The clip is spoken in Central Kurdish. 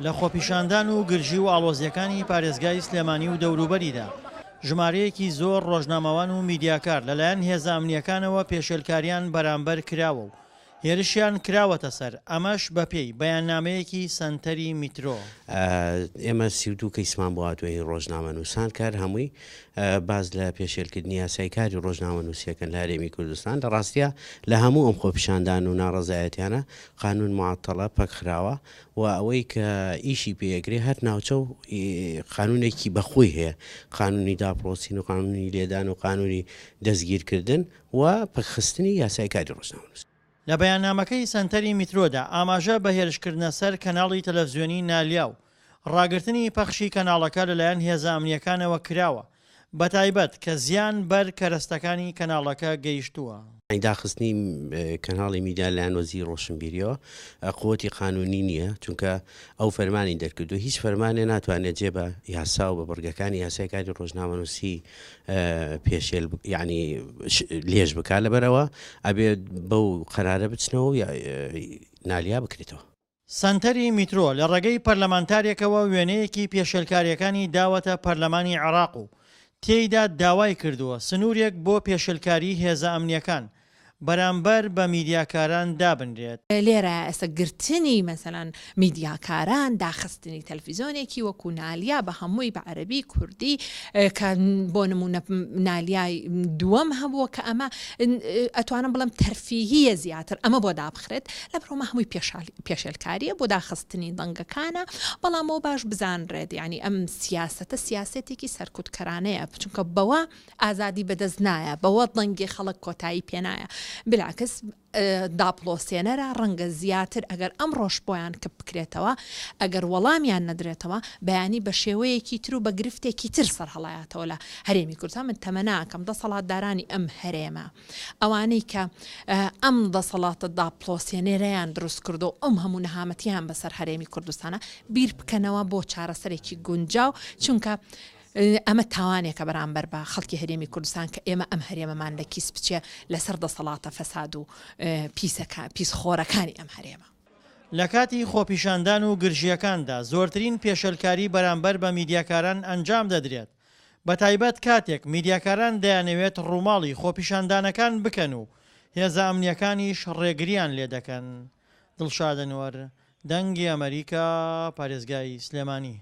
لە خۆپیشاندان و گرژی و ئاڵۆزیەکانی پارێزگای سلێمانی و دەوروبەریدا ژمارەیەکی زۆر ڕۆژنامەوان و میدیاکار لەلایەن هێزە ئەمنیەکانەوە پێشێلکاریان بەرامبەر کراوە و هێرشیان کراوەتە سەر، ئەمەش بەپێی بەیاننامەیەکی سەنتەری میترۆ. ئێمە 32 کەیسمان بۆ هاتووە ڕۆژنامە نووسان کار هەمووی باز لە پێشێلکردنی یاسایکاری ڕۆژنامە نووسیەکەن لە هەرێمی کوردستان. لە ڕاستیە لە هەموو ئەم خۆپیشاندان و ناڕەزایەتیانە قانون معەتەڵە پەکخراوە و ئەوەی کە ئیشی پێەگرێ هەر ناوچە و قانونێکی بەخۆی هەیە، قانونی داپڵۆسین و قانونی لێدان و قانونی دەستگیرکردن و پەکخستنی یاسایکاری ڕۆژنامە نووسین. لە بەیاننامەکەی سەنتەری میترۆدا ئاماژە بە هێرشکردنە سەر کەناڵی تەلەڤیزیۆنی نالیا و ڕاگررتنی پەخشی کەناڵەکە لەلایەن هێزە ئەمنیەکانەوە کراوە، بەتایبەت کە زیان بەر کەرەستەکانی کەناڵەکە گەیشتووە. داخستنی کەناڵی میدیا لایەن وەزیری ڕۆشنبیریەوە قووەتی قانونی نییە، چونکە ئەو فەرمانی دەرکردو هیچ فەرمانێ ناتوانێت جێ بە یاسا و بە بەڕگەکانی یاسایکاری ڕۆژنامەنووسی پێشێل یعنی لێژ بکات، لەبەرەوە ئەبێ بەو قەرارە بچنەوە نالیا بکرێتەوە. سەنتەری میترۆ لە ڕێگەی پەرلەمانتارێکەوە وێنەیەکی پێشێلکاریەکانی داوەتە پەرلەمانی عێراق و تێیدا داوای کردووە سنوورێک بۆ پێشێلکاری هێزە ئەمنیەکان بەرامبەر بە میدیاکاران دابنرێت. لێرە ئێستا گرتنی مەسەلەن میدیاکاران، داخستنی تەلەڤیزیۆنێکی وەکو نالیا بە هەمووی بە عەرەبی کوردی کە بۆ نمونە نالیای دووەم هەبووە کە ئەمە ئەتوانم بڵم تەرفیهیە زیاتر ئەمە بۆ دابخرێت، لەبەرەوە هەمووی پێشێلکاریە بۆ داخستنی دەنگەکانە، بەڵامەوە باش بزانرێت یعنی ئەم سیاسەتە سیاسەتێکی سەرکوتکەرانەیە، چونکە بەوە ئازادی بەدەست نایە، بەوە دەنگی خەڵک کۆتایی پێ نایە. بلاکەس داپڵۆسێنەرە ڕەنگە زیاتر ئەگەر ئەم ڕۆژ بۆیان کە بکرێتەوە، ئەگەر وەڵامیان نەدرێتەوە بەیانی بە شێوەیەکی تر و بە گرفتێکی تر سەرهەڵایەتەوە لە هەرێمی کوردستان. من تەمەناکەم دەسەڵاتدارانی ئەم هەرێمە ئەوانەی کە ئەم دەسەڵاتە داپڵۆسێنێرەیان دروست کردو ئەم هەموو نەهامەتیان بەسەر هەرێمی کوردستانە بیر بکەنەوە بۆ چارەسەرێکی گونجاو، چونکە ئەمە تاوانێکە بەرامبەر بە خەڵکی هەرێمی کوردستان کە ئێمە ئەم هەرێمەمان لە کیس بچێ لەسەر دەسەڵاتە فەساد و پیسخۆرەکانی ئەم هەرێمە. لە کاتی خۆپیشاندان و گرژیەکاندا زۆرترین پێشێلکاری بەرامبەر بە میدیاکاران ئەنجام دەدرێت، بەتایبەت کاتێک میدیاکاران دەیانەوێت ڕووماڵی خۆپیشاندانەکان بکەن و هێزە ئەمنیەکانیش ڕێگریان لێ دەکەن. دڵشادنوەر، دەنگی ئەمریکا، پارێزگای سلێمانی.